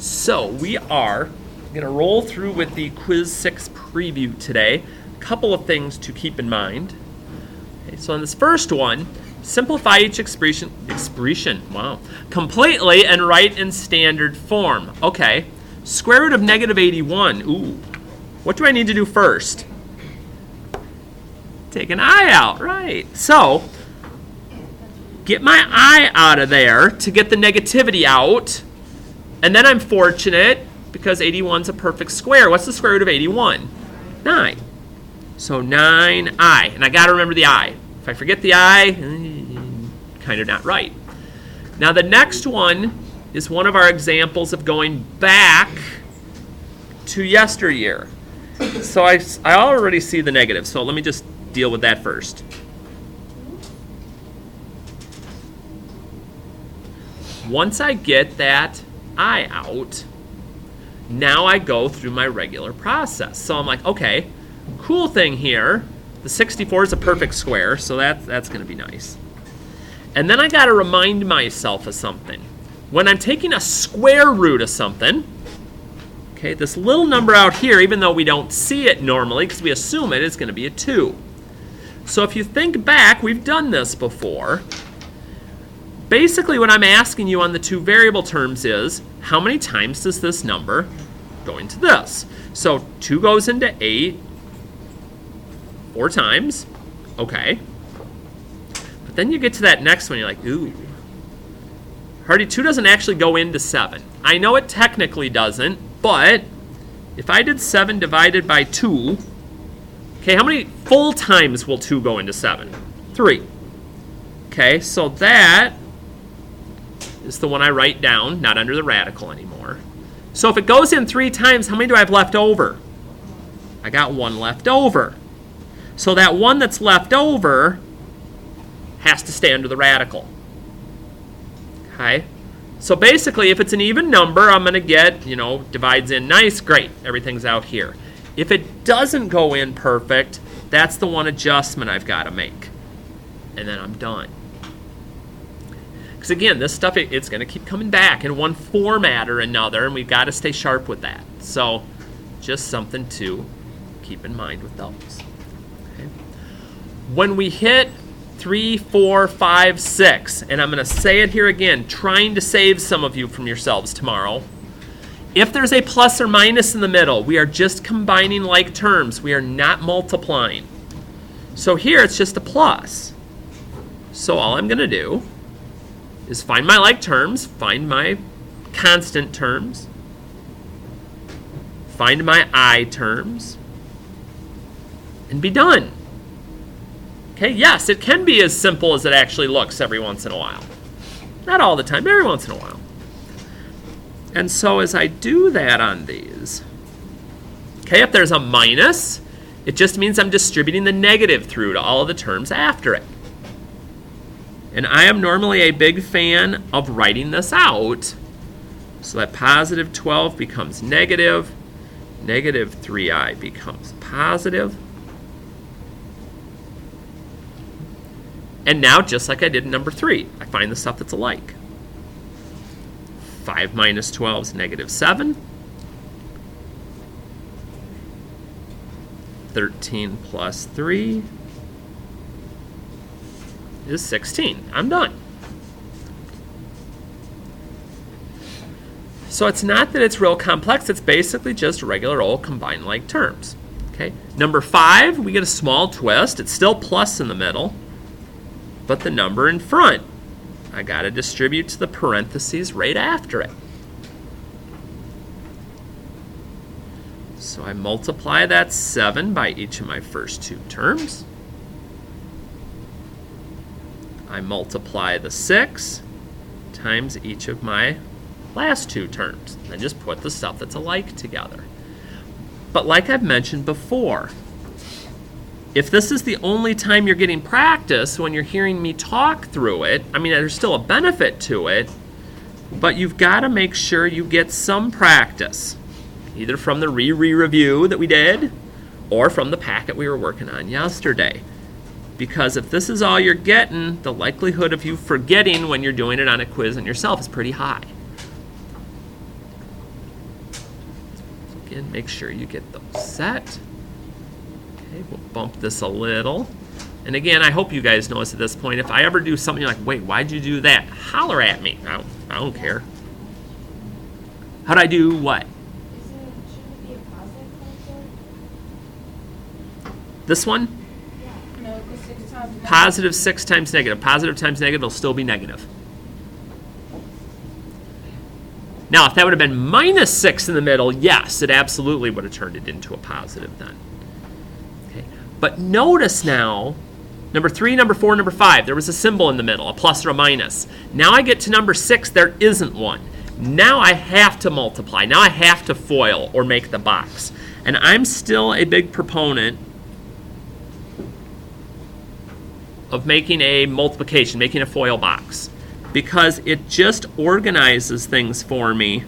So we are going to roll through with the Quiz 6 preview today. A couple of things to keep in mind. Okay, so on this first one, simplify each expression, completely and write in standard form. Okay, square root of negative 81. Ooh, what do I need to do first? Take an I out, right. So, get my I out of there to get the negativity out. And then I'm fortunate because 81 is a perfect square. What's the square root of 81? 9. So 9i. And I got to remember the I. If I forget the I, kind of not right. Now the next one is one of our examples of going back to yesteryear. So I already see the negative. So let me just deal with that first. Once I get that I out, now I go through my regular process. So I'm like, okay, cool thing here. The 64 is a perfect square, so that's going to be nice. And then I got to remind myself of something. When I'm taking a square root of something, okay, this little number out here, even though we don't see it normally because we assume it, is going to be a 2. So if you think back, we've done this before. Basically, what I'm asking you on the two variable terms is, how many times does this number go into this? So 2 goes into 8 4 times. Okay. But then you get to that next one, you're like, ooh. Harty, 2 doesn't actually go into 7. I know it technically doesn't, but if I did 7 divided by 2, okay, how many full times will 2 go into 7? 3. Okay, so that is the one I write down, not under the radical anymore. So if it goes in 3 times, how many do I have left over? I got 1 left over. So that 1 that's left over has to stay under the radical. Okay? So basically, if it's an even number, I'm going to get, divides in nice, great, everything's out here. If it doesn't go in perfect, that's the one adjustment I've got to make. And then I'm done. Because again, this stuff, it's going to keep coming back in one format or another, and we've got to stay sharp with that. So just something to keep in mind with those. Okay. When we hit 3, 4, 5, 6, and I'm going to say it here again, trying to save some of you from yourselves tomorrow. If there's a plus or minus in the middle, we are just combining like terms. We are not multiplying. So here it's just a plus. So all I'm going to do is find my like terms, find my constant terms, find my I terms, and be done. Okay, yes, it can be as simple as it actually looks every once in a while. Not all the time, but every once in a while. And so as I do that on these, okay, if there's a minus, it just means I'm distributing the negative through to all of the terms after it. And I am normally a big fan of writing this out so that positive 12 becomes negative, negative 3i becomes positive. And now, just like I did in number 3, I find the stuff that's alike. 5 minus 12 is negative 7. 13 plus 3 is 16. I'm done. So it's not that it's real complex. It's basically just regular old combined like terms. Okay. Number 5, we get a small twist. It's still plus in the middle, but the number in front, I got to distribute to the parentheses right after it. So I multiply that 7 by each of my first 2 terms. I multiply the 6 times each of my last 2 terms. And just put the stuff that's alike together. But like I've mentioned before, if this is the only time you're getting practice when you're hearing me talk through it, I mean, there's still a benefit to it, but you've got to make sure you get some practice, either from the re-review that we did or from the packet we were working on yesterday. Because if this is all you're getting, the likelihood of you forgetting when you're doing it on a quiz on yourself is pretty high. Again, make sure you get those set. Okay, we'll bump this a little. And again, I hope you guys notice at this point, if I ever do something you're like, wait, why'd you do that? Holler at me. I don't care. How'd I do what? Shouldn't it be a positive factor? This one? Yeah. No, because 6 times negative. Positive 6 times negative. Positive times negative will still be negative. Now, if that would have been minus 6 in the middle, yes, it absolutely would have turned it into a positive then. Okay. But notice now, number 3, number 4, number 5, there was a symbol in the middle, a plus or a minus. Now I get to number 6, there isn't one. Now I have to multiply. Now I have to FOIL or make the box. And I'm still a big proponent of making a multiplication, making a FOIL box, because it just organizes things for me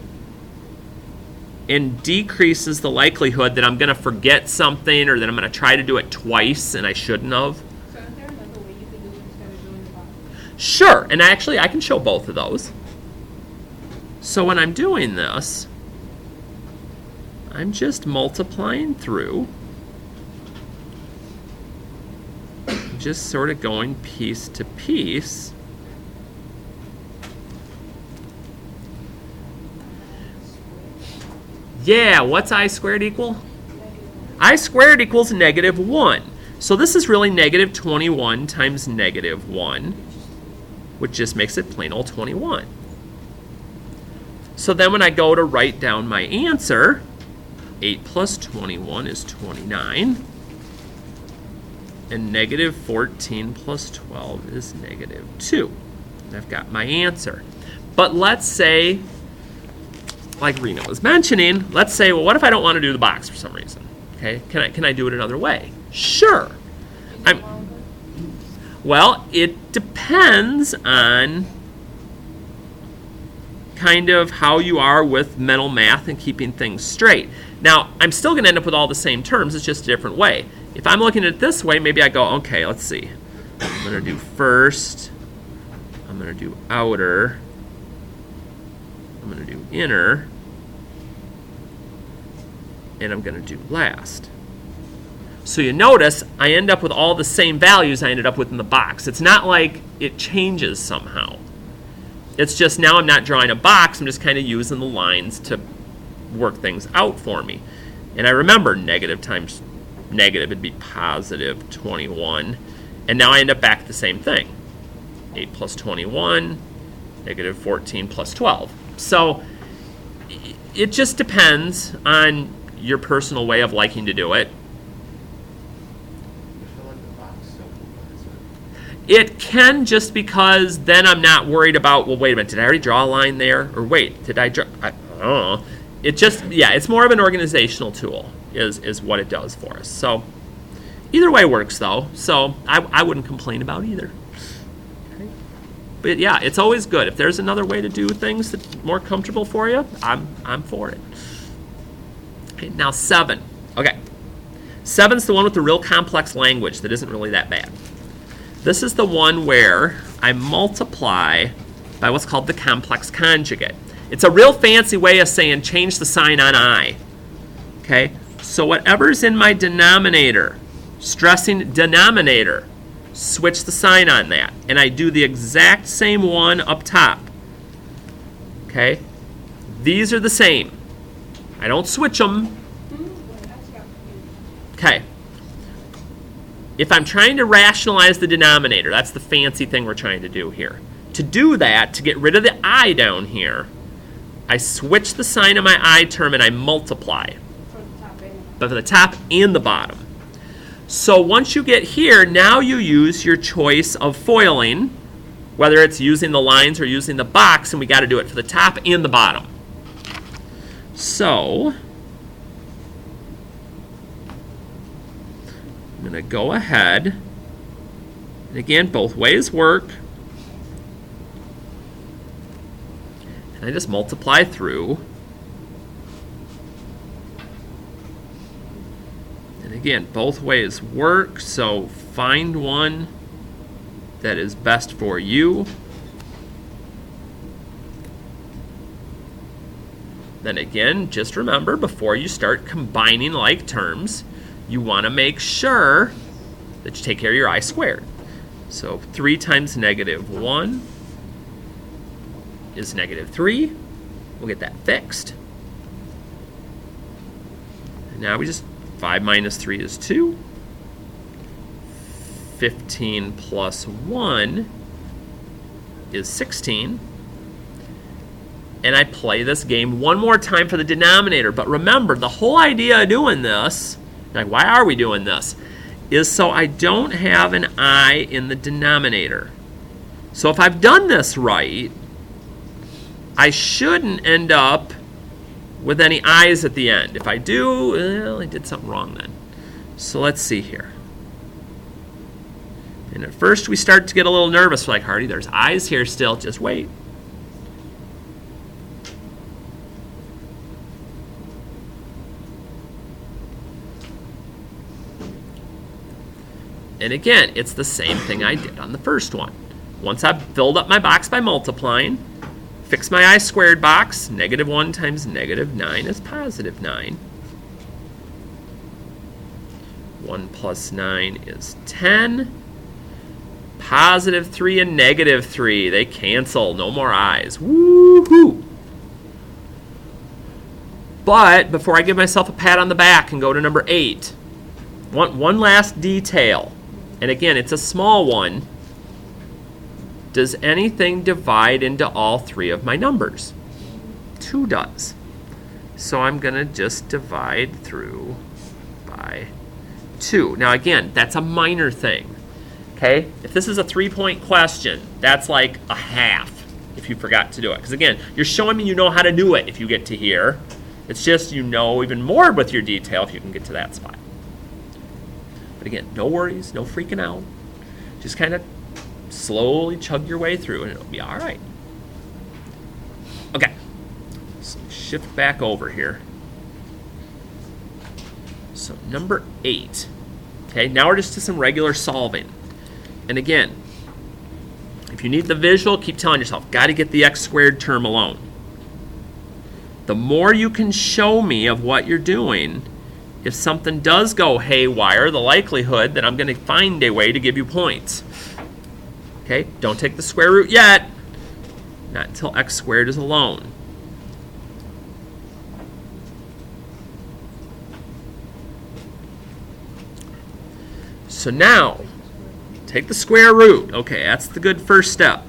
and decreases the likelihood that I'm going to forget something or that I'm going to try to do it twice and I shouldn't have. So is there another way you can do it instead of doing the box? Sure, and actually I can show both of those. So when I'm doing this, I'm just multiplying through, just sort of going piece to piece. Yeah, what's I squared equal? I squared equals negative 1. So this is really negative 21 times negative 1, which just makes it plain old 21. So then when I go to write down my answer, 8 plus 21 is 29. And negative 14 plus 12 is negative 2. And I've got my answer. But let's say, like Rena was mentioning, let's say, well, what if I don't want to do the box for some reason? Okay, can I do it another way? Sure. Well, it depends on kind of how you are with mental math and keeping things straight. Now, I'm still going to end up with all the same terms. It's just a different way. If I'm looking at it this way, maybe I go, okay, let's see. I'm going to do first. I'm going to do outer. I'm going to do inner. And I'm going to do last. So you notice I end up with all the same values I ended up with in the box. It's not like it changes somehow. It's just now I'm not drawing a box. I'm just kind of using the lines to work things out for me. And I remember negative times negative would be positive 21. And now I end up back at the same thing. 8 plus 21, negative 14 plus 12. So it just depends on your personal way of liking to do it. It can, just because then I'm not worried about, well, wait a minute, did I already draw a line there? Or wait, did I draw, I don't know. It just, yeah, it's more of an organizational tool is what it does for us. So either way works though. So I wouldn't complain about either. Okay. But yeah, it's always good. If there's another way to do things that's more comfortable for you, I'm for it. Okay, now 7. Okay. 7's the one with the real complex language that isn't really that bad. This is the one where I multiply by what's called the complex conjugate. It's a real fancy way of saying change the sign on I. Okay? So whatever's in my denominator, stressing denominator, switch the sign on that. And I do the exact same one up top. Okay? These are the same. I don't switch them. Okay. If I'm trying to rationalize the denominator, that's the fancy thing we're trying to do here. To do that, to get rid of the I down here, I switch the sign of my I term and I multiply. But for the top and the bottom. So once you get here, now you use your choice of foiling, whether it's using the lines or using the box, and we got to do it for the top and the bottom. So I'm going to go ahead, and again, both ways work, and I just multiply through, and again, both ways work, so find one that is best for you. then again, just remember, before you start combining like terms, you want to make sure that you take care of your I squared. So 3 times negative 1 is negative 3. We'll get that fixed. And now we just, 5 minus 3 is 2. 15 plus 1 is 16. And I play this game one more time for the denominator. But remember, the whole idea of doing this, like why are we doing this, is so I don't have an I in the denominator. So if I've done this right, I shouldn't end up with any I's at the end. If I do, well, I did something wrong then. So let's see here. And at first we start to get a little nervous, like, Harty, there's I's here still, just wait. And again, it's the same thing I did on the first one. Once I've filled up my box by multiplying, fix my I squared box, negative 1 times negative 9 is positive 9. 1 plus 9 is 10. Positive 3 and negative 3, they cancel, no more I's. Woo-hoo! But before I give myself a pat on the back and go to number 8, one last detail. And again, it's a small one. Does anything divide into all 3 of my numbers? 2 does. So I'm going to just divide through by 2. Now again, that's a minor thing. Okay? If this is a 3-point question, that's like a half if you forgot to do it. Because again, you're showing me you know how to do it if you get to here. It's just you know even more with your detail if you can get to that spot. But again, no worries, no freaking out. Just kind of slowly chug your way through and it'll be all right. Okay, so shift back over here. So number 8. Okay, now we're just to some regular solving. And again, if you need the visual, keep telling yourself, got to get the x squared term alone. The more you can show me of what you're doing, if something does go haywire, the likelihood that I'm going to find a way to give you points. Okay, don't take the square root yet. Not until x squared is alone. So now, take the square root. Okay, that's the good first step.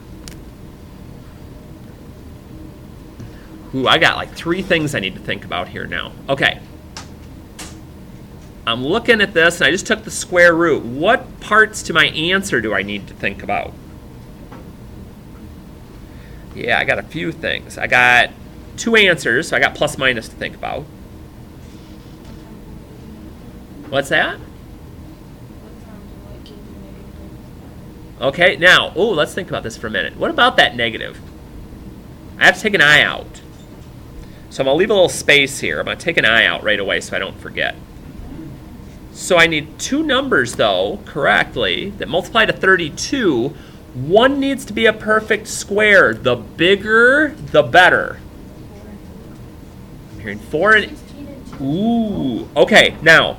Ooh, I got like 3 things I need to think about here now. Okay. I'm looking at this, and I just took the square root. What parts to my answer do I need to think about? Yeah, I got a few things. I got 2 answers, so I got plus minus to think about. What's that? Okay, now, let's think about this for a minute. What about that negative? I have to take an I out. So I'm going to leave a little space here. I'm going to take an I out right away so I don't forget. So I need 2 numbers, though, correctly, that multiply to 32. One needs to be a perfect square. The bigger, the better. I'm hearing 4 and... Ooh. Okay, now,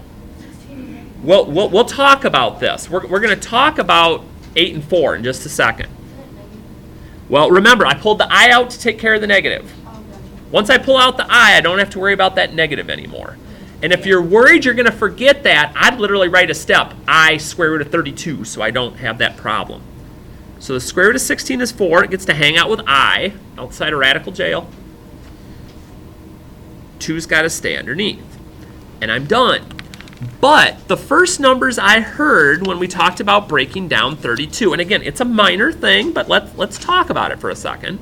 we'll talk about this. We're going to talk about 8 and 4 in just a second. Well, remember, I pulled the I out to take care of the negative. Once I pull out the I don't have to worry about that negative anymore. And if you're worried you're going to forget that, I'd literally write a step, I square root of 32, so I don't have that problem. So the square root of 16 is 4. It gets to hang out with I outside of radical jail. 2's got to stay underneath. And I'm done. But the first numbers I heard when we talked about breaking down 32, and again, it's a minor thing, but let's talk about it for a second.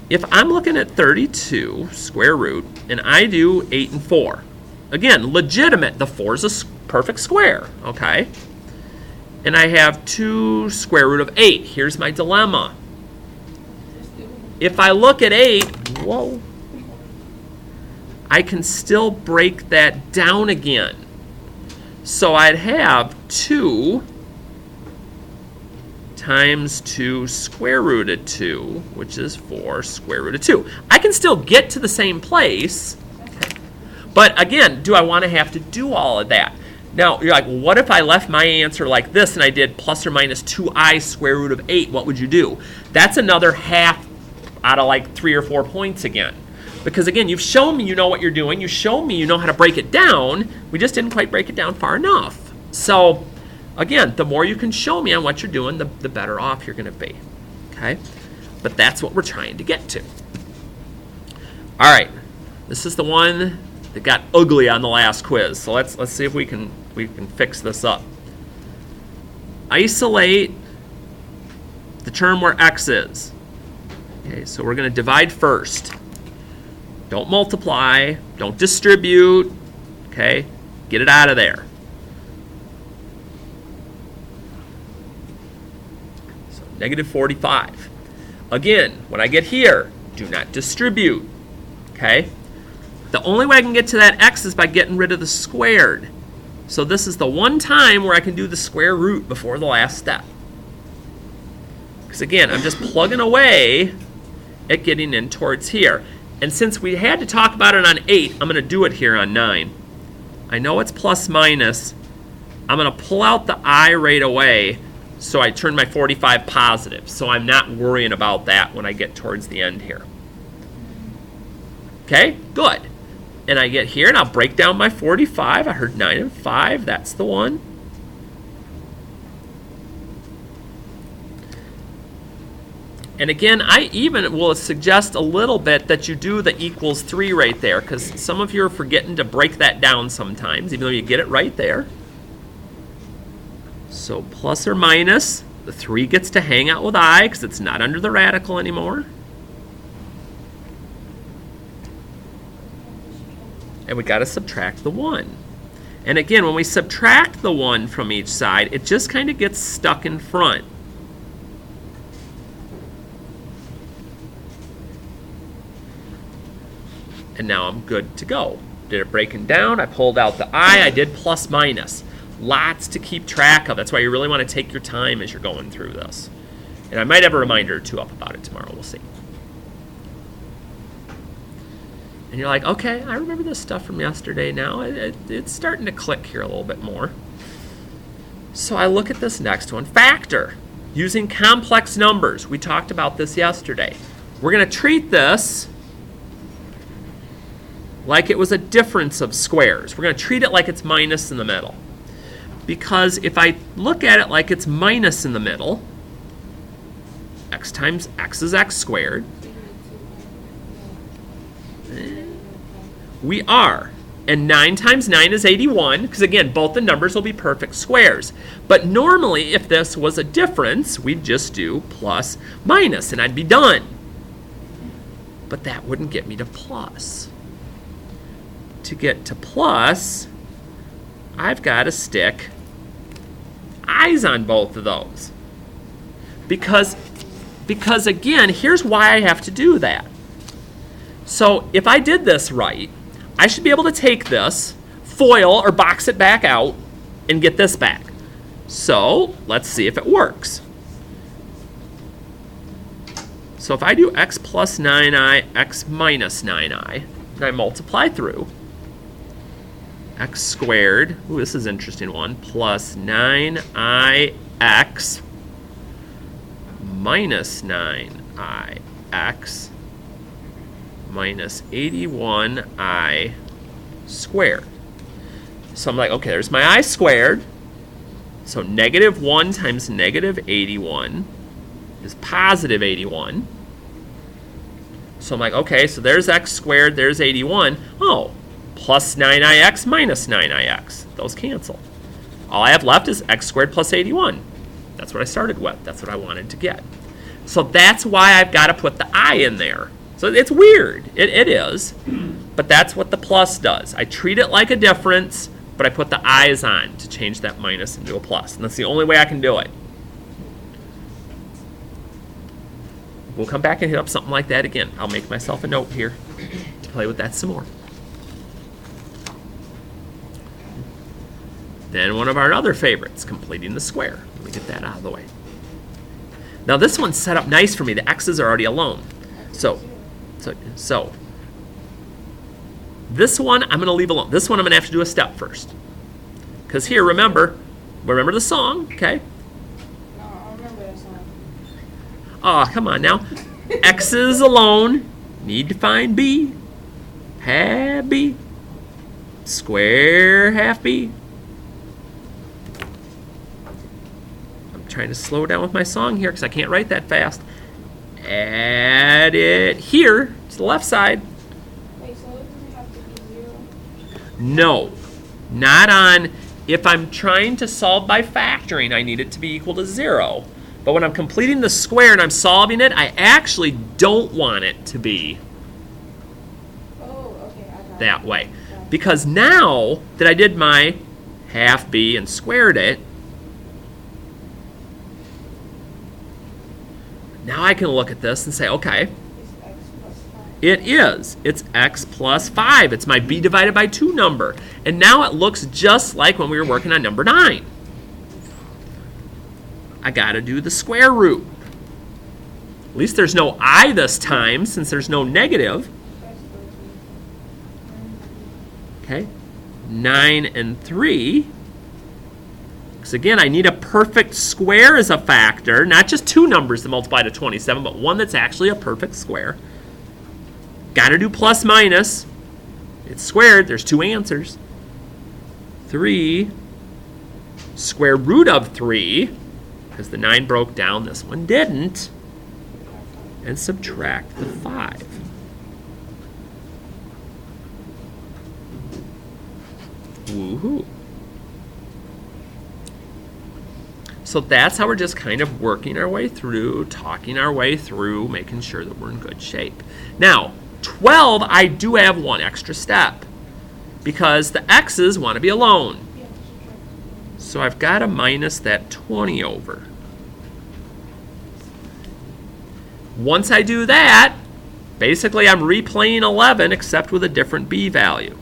If I'm looking at 32 square root, and I do 8 and 4, again, legitimate, the 4 is a perfect square, okay? And I have 2 square root of 8. Here's my dilemma. If I look at 8, whoa, I can still break that down again. So I'd have 2 times 2 square root of 2, which is 4 square root of 2. I I can still get to the same place. But again, do I want to have to do all of that? Now, you're like, well, what if I left my answer like this and I did plus or minus 2i square root of 8? What would you do? That's another half out of like 3 or 4 points again. Because again, you've shown me you know what you're doing. You shown me you know how to break it down. We just didn't quite break it down far enough. So again, the more you can show me on what you're doing, the better off you're going to be. Okay? But that's what we're trying to get to. All right. This is the one that got ugly on the last quiz. So let's see if we can fix this up. Isolate the term where x is. Okay, so we're going to divide first. Don't multiply, don't distribute. Okay? Get it out of there. So negative 45. Again, when I get here, do not distribute. Okay? The only way I can get to that x is by getting rid of the squared. So this is the one time where I can do the square root before the last step. Because again, I'm just plugging away at getting in towards here. And since we had to talk about it on 8, I'm going to do it here on 9. I know it's plus minus. I'm going to pull out the I right away so I turn my 45 positive. So I'm not worrying about that when I get towards the end here. Okay, good. And I get here, and I'll break down my 45. I heard 9 and 5. That's the one. And again, I even will suggest a little bit that you do the equals 3 right there, because some of you are forgetting to break that down sometimes, even though you get it right there. So plus or minus, the 3 gets to hang out with I, because it's not under the radical anymore. And we got to subtract the 1. And again, when we subtract the 1 from each side, it just kind of gets stuck in front. And now I'm good to go. Did it breaking down? I pulled out the I did plus minus. Lots to keep track of. That's why you really want to take your time as you're going through this. And I might have a reminder or two up about it tomorrow. We'll see. And you're like, okay, I remember this stuff from yesterday now. It's starting to click here a little bit more. So I look at this next one. Factor. Using complex numbers. We talked about this yesterday. We're going to treat this like it was a difference of squares. We're going to treat it like it's minus in the middle. Because if I look at it like it's minus in the middle, x times x is x squared. We are. And 9 times 9 is 81, because again, both the numbers will be perfect squares. But normally, if this was a difference, we'd just do plus minus, and I'd be done. But that wouldn't get me to plus. To get to plus, I've got to stick eyes on both of those. Because again, here's why I have to do that. So if I did this right, I should be able to take this, foil or box it back out, and get this back. So let's see if it works. So if I do x plus 9i, x minus 9i, and I multiply through, x squared, ooh, this is an interesting one, plus 9ix minus 9ix minus 81i squared. So I'm like, okay, there's my I squared. So negative 1 times negative 81 is positive 81. So I'm like, okay, so there's x squared, there's 81. Oh, plus 9ix minus 9ix. Those cancel. All I have left is x squared plus 81. That's what I started with. That's what I wanted to get. So that's why I've got to put the I in there. So it's weird. It is. But that's what the plus does. I treat it like a difference, but I put the I's on to change that minus into a plus. And that's the only way I can do it. We'll come back and hit up something like that again. I'll make myself a note here to play with that some more. Then one of our other favorites, completing the square. Let me get that out of the way. Now this one's set up nice for me. The x's are already alone. So So this one I'm going to leave alone. This one I'm going to have to do a step first. Because here, remember the song, okay? No, I remember that song. Oh, come on now. X's alone, need to find B. Have B. Square half B. I'm trying to slow down with my song here because I can't write that fast. Add it here to the left side. Wait, so it doesn't have to be 0? No, not on, if I'm trying to solve by factoring, I need it to be equal to 0. But when I'm completing the square and I'm solving it, I actually don't want it to be Oh, okay, I got that it. way. Got it. Because now that I did my half B and squared it, now I can look at this and say, okay, It's x plus 5. it is. It's x plus 5. It's my b divided by 2 number. And now it looks just like when we were working on number 9. I got to do the square root. At least there's no I this time since there's no negative. Okay, 9 and 3. Because again, I need a perfect square as a factor, not just 2 numbers that multiply to 27, but one that's actually a perfect square. Got to do plus minus. It's squared. There's 2 answers. 3 square root of 3, because the 9 broke down, this one didn't, and subtract the 5. Woohoo. So that's how we're just kind of working our way through, talking our way through, making sure that we're in good shape. Now, 12, I do have one extra step because the x's want to be alone. Yeah, subtract. So I've got to minus that 20 over. Once I do that, basically I'm replaying 11 except with a different b value.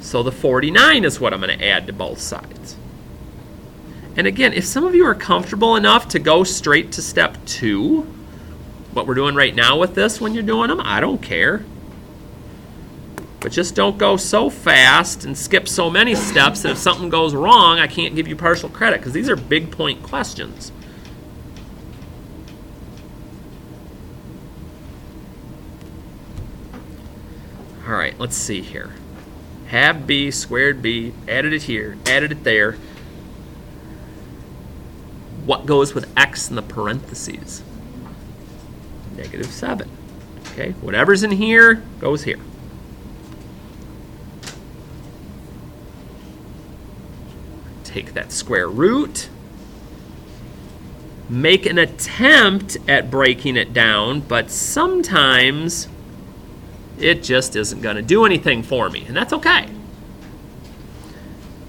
So the 49 is what I'm going to add to both sides. And again, if some of you are comfortable enough to go straight to step 2, what we're doing right now with this when you're doing them, I don't care. But just don't go so fast and skip so many steps that if something goes wrong, I can't give you partial credit, because these are big point questions. All right, let's see here. Have b, squared b, added it here, added it there. What goes with x in the parentheses? -7. Okay, whatever's in here goes here. Take that square root. Make an attempt at breaking it down, but sometimes it just isn't going to do anything for me, and that's okay.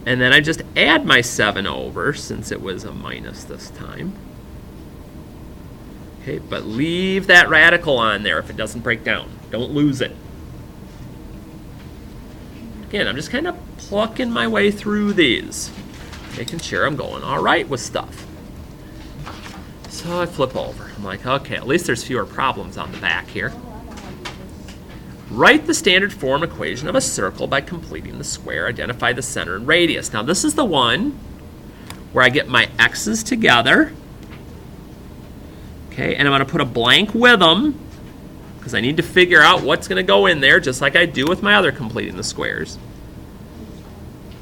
And then I just add my 7 over, since it was a minus this time. Okay, but leave that radical on there if it doesn't break down. Don't lose it. Again, I'm just kind of plucking my way through these, making sure I'm going all right with stuff. So I flip over. I'm like, okay, at least there's fewer problems on the back here. Oh, I know how to do this. Write the standard form equation of a circle by completing the square. Identify the center and radius. Now this is the one where I get my x's together. Okay, and I'm going to put a blank with them because I need to figure out what's going to go in there, just like I do with my other completing the squares.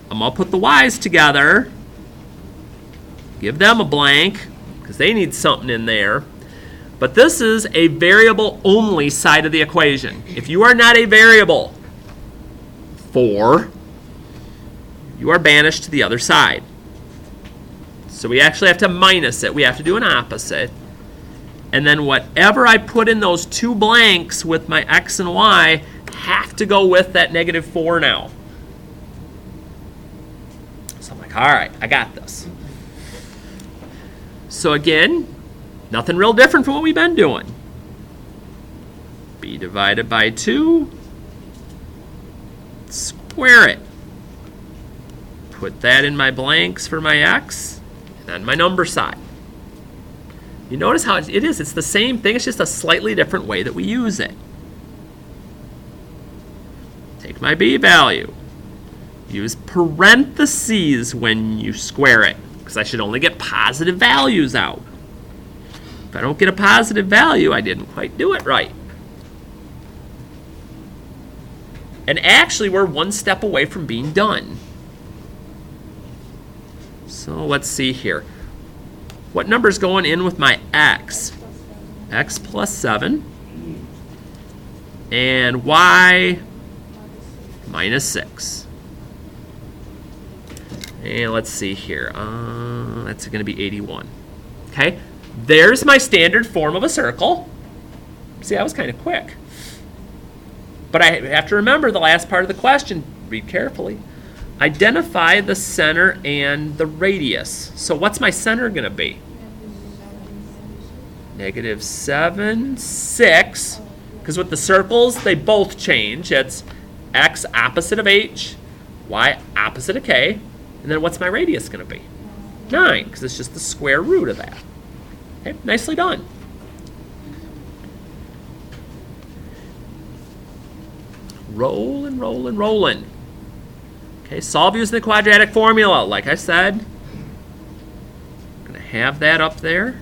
I'm going to put the y's together. Give them a blank because they need something in there. But this is a variable only side of the equation. If you are not a variable 4, you are banished to the other side. So we actually have to minus it. We have to do an opposite. And then whatever I put in those 2 blanks with my x and y have to go with that -4 now. So I'm like, all right, I got this. So again, nothing real different from what we've been doing. B divided by 2. Square it. Put that in my blanks for my x. And on my number side. You notice how it is. It's the same thing. It's just a slightly different way that we use it. Take my b value. Use parentheses when you square it, because I should only get positive values out. If I don't get a positive value, I didn't quite do it right. And actually, we're one step away from being done. So let's see here. What number's going in with my x? X plus 7. And y minus 6. And let's see here. That's going to be 81. Okay, there's my standard form of a circle. See, that was kind of quick. But I have to remember the last part of the question. Read carefully. Identify the center and the radius. So what's my center going to be? -7, 6. Because with the circles, they both change. It's x opposite of h, y opposite of k. And then what's my radius going to be? 9, because it's just the square root of that. Okay, nicely done. Rolling, rolling, rolling. Okay, solve using the quadratic formula. Like I said, I'm going to have that up there.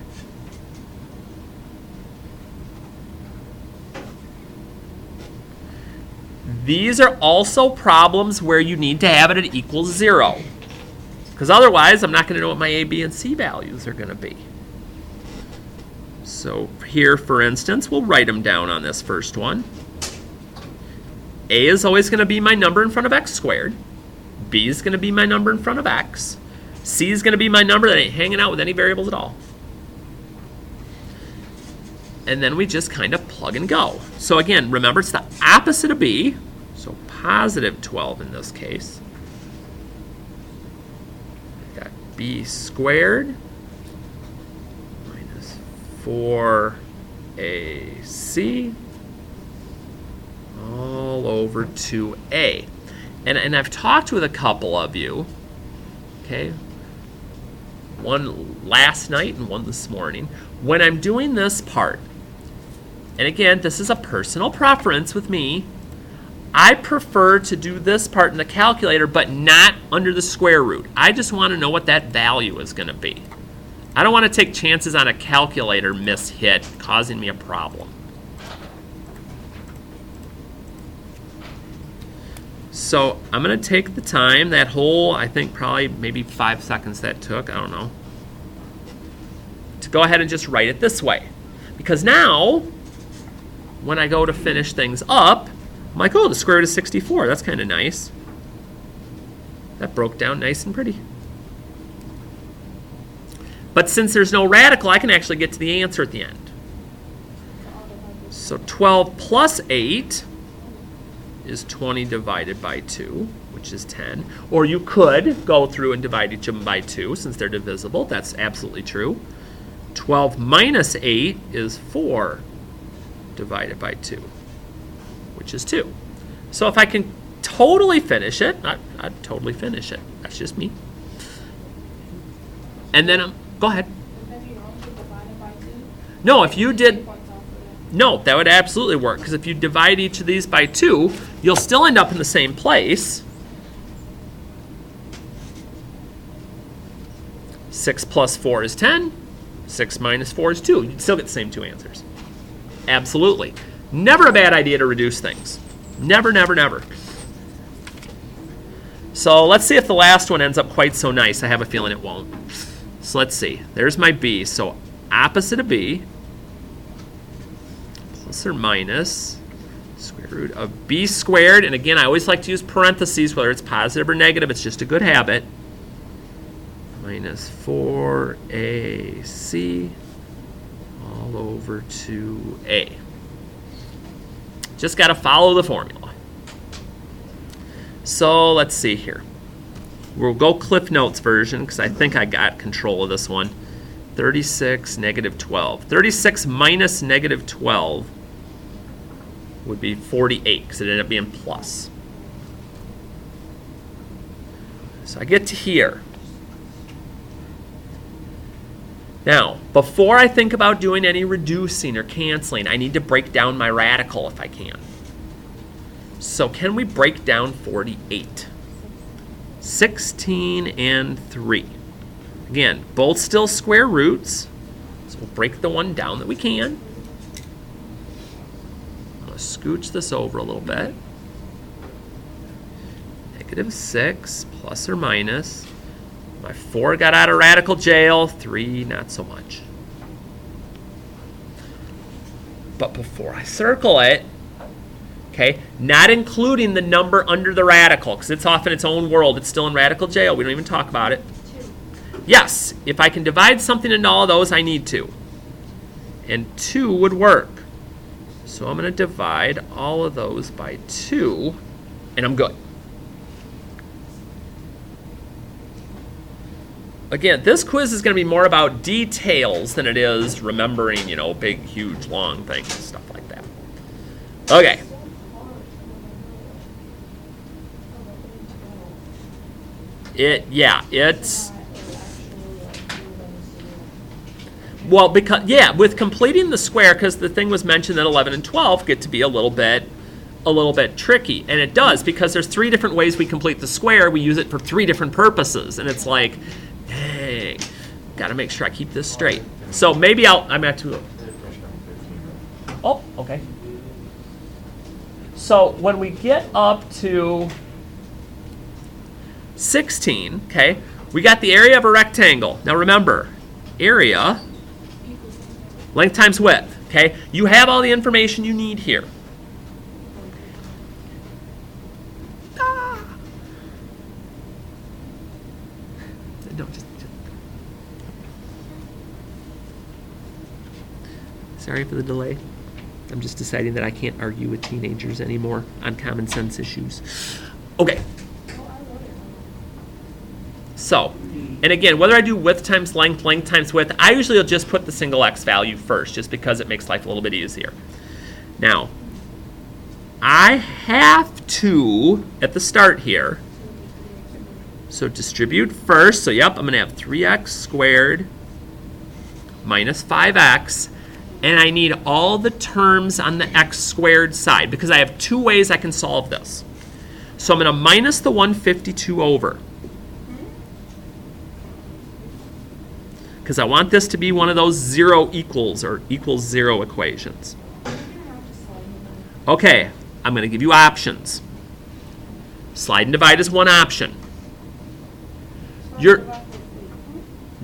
These are also problems where you need to have it at equals 0. Because otherwise, I'm not going to know what my a, b, and c values are going to be. So here, for instance, we'll write them down on this first one. A is always going to be my number in front of x squared. B is going to be my number in front of x. C is going to be my number that ain't hanging out with any variables at all. And then we just kind of plug and go. So again, remember it's the opposite of b. So positive 12 in this case. Got b squared minus 4ac all over 2a. And I've talked with a couple of you, okay, one last night and one this morning. When I'm doing this part, and again, this is a personal preference with me, I prefer to do this part in the calculator, but not under the square root. I just want to know what that value is going to be. I don't want to take chances on a calculator mishit causing me a problem. So I'm going to take the time, that whole, I think probably maybe 5 seconds that took, I don't know, to go ahead and just write it this way. Because now, when I go to finish things up, I'm like, oh, the square root of 64. That's kind of nice. That broke down nice and pretty. But since there's no radical, I can actually get to the answer at the end. So 12 plus 8 is 20 divided by 2, which is 10. Or you could go through and divide each of them by 2 since they're divisible. That's absolutely true. 12 minus 8 is 4 divided by 2, which is 2. So if I can totally finish it, I'd totally finish it. That's just me. And then, go ahead. No, if you did, no, that would absolutely work. Because if you divide each of these by 2, you'll still end up in the same place. 6 plus 4 is 10. 6 minus 4 is 2. You'd still get the same 2 answers. Absolutely. Never a bad idea to reduce things. Never, never, never. So let's see if the last one ends up quite so nice. I have a feeling it won't. So let's see. There's my b. So opposite of b, plus or minus square root of b squared. And again, I always like to use parentheses, whether it's positive or negative. It's just a good habit. Minus 4ac all over 2a. Just got to follow the formula. So let's see here. We'll go Cliff Notes version because I think I got control of this one. 36, negative 12. 36 minus negative 12 would be 48 because it ended up being plus. So I get to here. Now, before I think about doing any reducing or canceling, I need to break down my radical if I can. So can we break down 48? 16 and 3. Again, both still square roots. So we'll break the one down that we can. I'm going to scooch this over a little bit. -6 plus or minus. My 4 got out of radical jail, 3 not so much. But before I circle it, okay, not including the number under the radical, because it's off in its own world, it's still in radical jail, we don't even talk about it. 2. Yes, if I can divide something into all of those, I need to. And 2 would work. So I'm going to divide all of those by 2, and I'm good. Again, this quiz is going to be more about details than it is remembering, you know, big, huge, long things and stuff like that. Okay. It's well, because with completing the square, because the thing was mentioned that 11 and 12 get to be a little bit tricky, and it does, because there's 3 different ways we complete the square. We use it for 3 different purposes, and it's like, dang, got to make sure I keep this straight. So maybe I'm at 2. Oh, okay. So when we get up to 16, okay, we got the area of a rectangle. Now remember, area, length times width, okay? You have all the information you need here. No, just. Sorry for the delay. I'm just deciding that I can't argue with teenagers anymore on common sense issues. Okay. So, and again, whether I do width times length, length times width, I usually will just put the single x value first, just because it makes life a little bit easier. Now, I have to, at the start here, so distribute first. So yep, I'm going to have 3x squared minus 5x. And I need all the terms on the x squared side, because I have 2 ways I can solve this. So I'm going to minus the 152 over, because I want this to be one of those 0 equals or equals 0 equations. Okay, I'm going to give you options. Slide and divide is one option.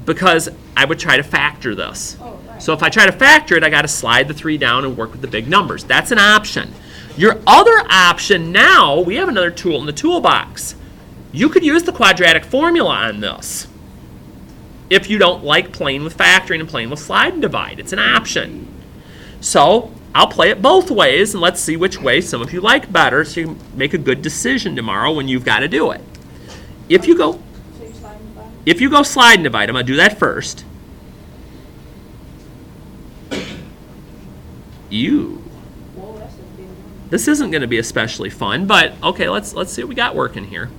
Because I would try to factor this. So if I try to factor it, I got to slide the 3 down and work with the big numbers. That's an option. Your other option now, we have another tool in the toolbox. You could use the quadratic formula on this if you don't like playing with factoring and playing with slide and divide. It's an option. So I'll play it both ways, and let's see which way some of you like better, so you can make a good decision tomorrow when you've got to do it. If you go slide and divide, I'm going to do that first. Ew. This isn't going to be especially fun, but okay, let's see what we got working here.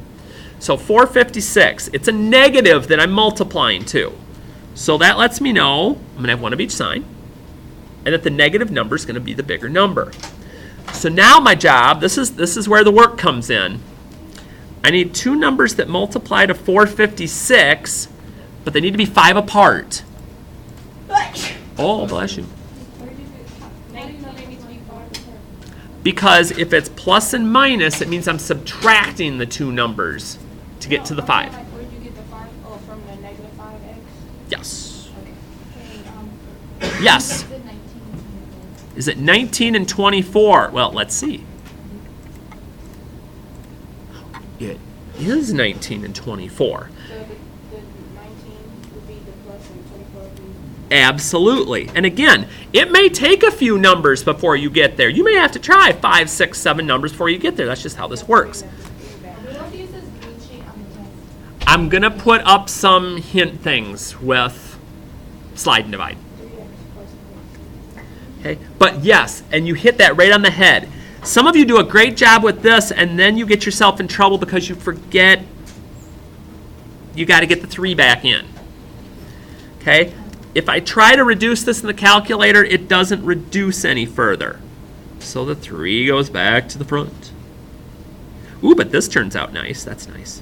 So 456, it's a negative that I'm multiplying to. So that lets me know I'm going to have one of each sign, and that the negative number is going to be the bigger number. So now my job, this is where the work comes in. I need 2 numbers that multiply to 456, but they need to be 5 apart. Oh, bless you. Because if it's plus and minus, it means I'm subtracting the 2 numbers to get to the 5. Where did you get the 5? Oh, from the negative 5x? Yes. Okay. Yes. Is it 19 and 24? Well, let's see. It is 19 and 24. So the 19 would be the plus and 24 would be... Absolutely. And again, it may take a few numbers before you get there. You may have to try 5, 6, 7 numbers before you get there. That's just how this works. I'm going to put up some hint things with slide and divide. Okay, but yes, and you hit that right on the head. Some of you do a great job with this, and then you get yourself in trouble because you forget you got to get the 3 back in. Okay, If I try to reduce this in the calculator, it doesn't reduce any further. So the 3 goes back to the front. Ooh, but this turns out nice. That's nice.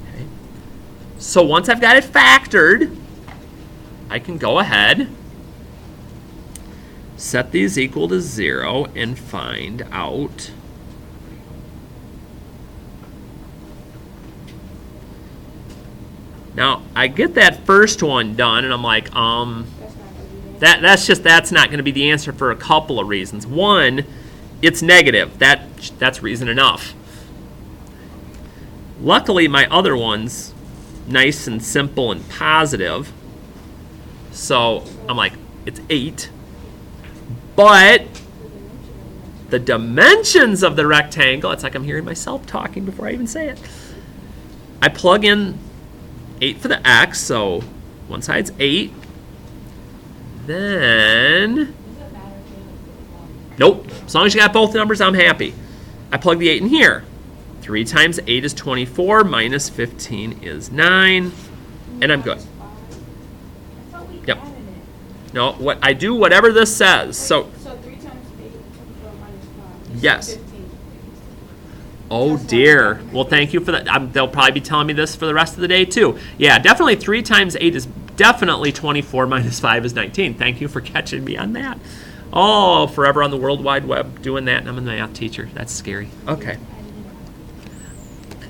Okay. So once I've got it factored, I can go ahead, set these equal to 0, and find out now I get that first one done, and I'm like, that's not going to be the answer for a couple of reasons. One, it's negative. That's reason enough. Luckily, my other one's nice and simple and positive. So I'm like, it's 8. But the dimensions of the rectangle, it's like I'm hearing myself talking before I even say it. I plug in 8 for the x, so one side's 8. Then, nope, as long as you got both numbers, I'm happy. I plug the 8 in here. 3 times 8 is 24, minus 15 is 9, and I'm good. Yep. No, what I do, whatever this says. So 3 times 8 is 24 minus 5. Yes. 15. Oh dear. Well, thank you for that. They'll probably be telling me this for the rest of the day too. Yeah, definitely 3 times 8 is definitely 24 minus 5 is 19. Thank you for catching me on that. Oh, forever on the World Wide Web doing that, and I'm a math teacher. That's scary. Okay.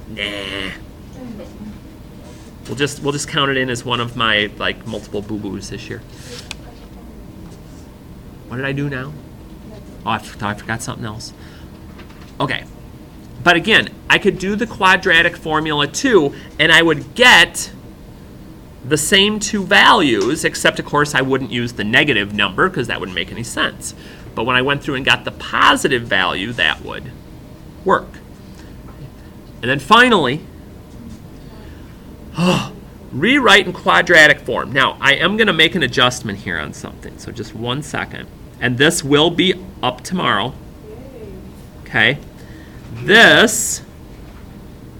Nah. We'll just count it in as one of my like multiple boo-boos this year. What did I do now? Oh, I forgot something else. Okay. But again, I could do the quadratic formula too, and I would get the same 2 values, except of course I wouldn't use the negative number because that wouldn't make any sense. But when I went through and got the positive value, that would work. And then finally, rewrite in quadratic form. Now, I am going to make an adjustment here on something, so just 1 second. And this will be up tomorrow. Okay. This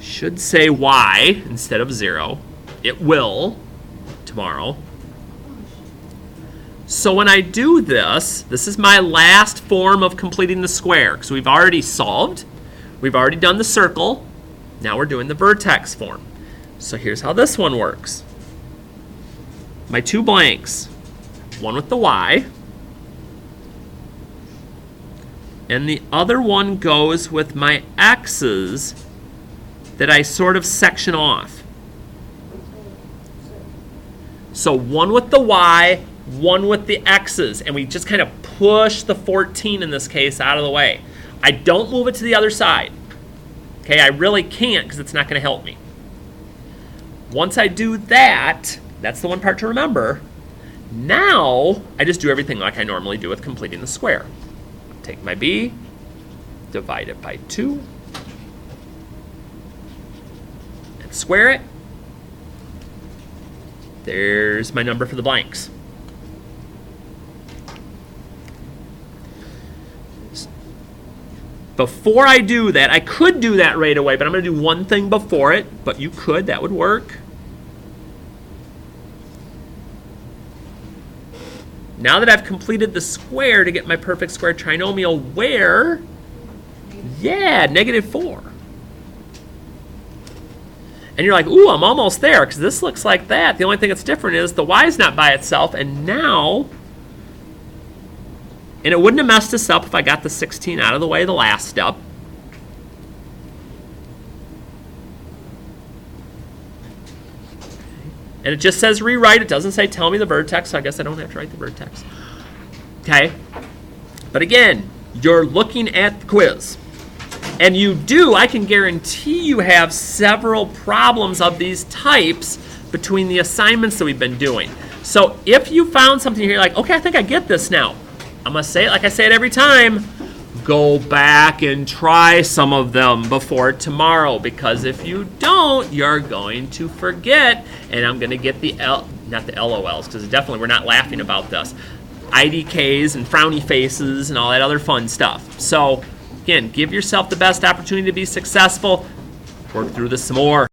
should say y instead of 0. It will tomorrow. So when I do this, this is my last form of completing the square, because we've already solved. We've already done the circle. Now we're doing the vertex form. So here's how this one works. My 2 blanks, one with the y, and the other one goes with my x's that I sort of section off. So one with the y, one with the x's, and we just kind of push the 14 in this case out of the way. I don't move it to the other side. Okay, I really can't because it's not going to help me. Once I do that, that's the one part to remember. Now, I just do everything like I normally do with completing the square. Take my b, divide it by 2, and square it. There's my number for the blanks. Before I do that, I could do that right away, but I'm going to do one thing before it, but you could, that would work. Now that I've completed the square to get my perfect square trinomial, where? Yeah, -4. And you're like, ooh, I'm almost there, because this looks like that. The only thing that's different is the y is not by itself, and now, and it wouldn't have messed us up if I got the 16 out of the way the last step. And it just says rewrite. It doesn't say tell me the vertex, so I guess I don't have to write the vertex. Okay? But again, you're looking at the quiz. And you do, I can guarantee you have several problems of these types between the assignments that we've been doing. So if you found something here, you're like, okay, I think I get this now. I'm going to say it like I say it every time. Go back and try some of them before tomorrow, because if you don't, you're going to forget, and I'm going to get the not the LOLs, because definitely we're not laughing about this, IDKs and frowny faces and all that other fun stuff. So again, give yourself the best opportunity to be successful. Work through this some more.